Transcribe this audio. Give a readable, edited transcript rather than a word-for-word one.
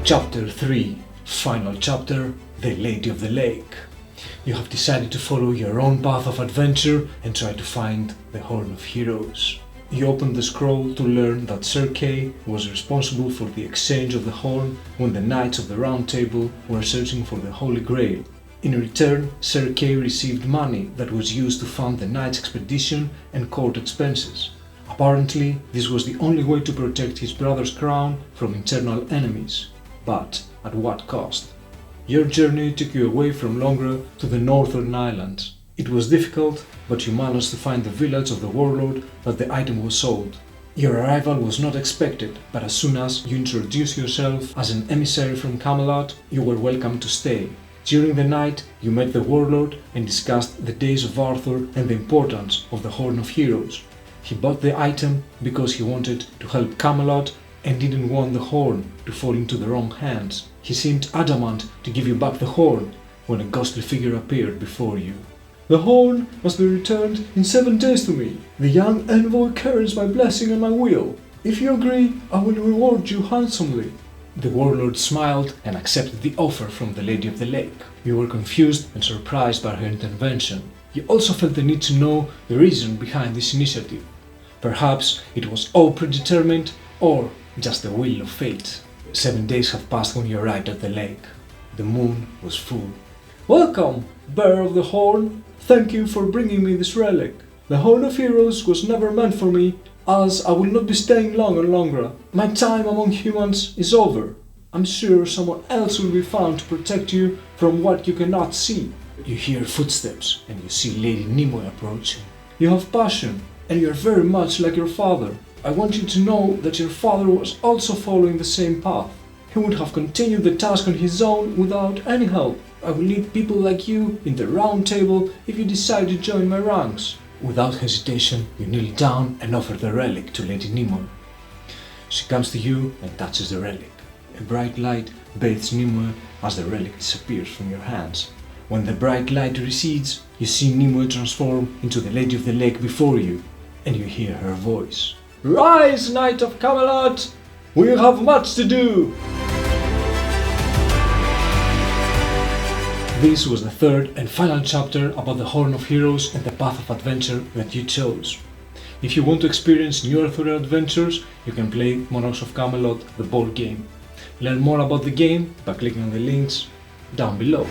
Chapter 3, Final Chapter, The Lady of the Lake. You have decided to follow your own path of adventure and try to find the Horn of Heroes. You open the scroll to learn that Sir Kay was responsible for the exchange of the horn when the Knights of the Round Table were searching for the Holy Grail. In return, Sir Kay received money that was used to fund the Knights' expedition and court expenses. Apparently, this was the only way to protect his brother's crown from internal enemies. But at what cost? Your journey took you away from Longra to the northern islands. It was difficult, but you managed to find the village of the warlord that the item was sold. Your arrival was not expected, but as soon as you introduced yourself as an emissary from Camelot, you were welcome to stay. During the night, you met the warlord and discussed the days of Arthur and the importance of the Horn of Heroes. He bought the item because he wanted to help Camelot and didn't want the horn to fall into the wrong hands. He seemed adamant to give you back the horn when a ghostly figure appeared before you. "The horn must be returned in 7 days to me. The young envoy carries my blessing and my will. If you agree, I will reward you handsomely." The warlord smiled and accepted the offer from the Lady of the Lake. You were confused and surprised by her intervention. You also felt the need to know the reason behind this initiative. Perhaps it was all predetermined, or just the will of fate. 7 days have passed when you arrived at the lake. The moon was full. "Welcome, bearer of the horn. Thank you for bringing me this relic. The Horn of Heroes was never meant for me, as I will not be staying long on Longra. My time among humans is over. I'm sure someone else will be found to protect you from what you cannot see." You hear footsteps and you see Lady Nimue approaching. "You have passion, and you are very much like your father. I want you to know that your father was also following the same path. He would have continued the task on his own without any help. I will need people like you in the Round Table if you decide to join my ranks." Without hesitation, you kneel down and offer the relic to Lady Nimue. She comes to you and touches the relic. A bright light bathes Nimue as the relic disappears from your hands. When the bright light recedes, you see Nimue transform into the Lady of the Lake before you, and you hear her voice. "Rise, Knight of Camelot! We have much to do!" This was the third and final chapter about the Horn of Heroes and the path of adventure that you chose. If you want to experience new Arthurian adventures, you can play Monarchs of Camelot, the board game. Learn more about the game by clicking on the links down below.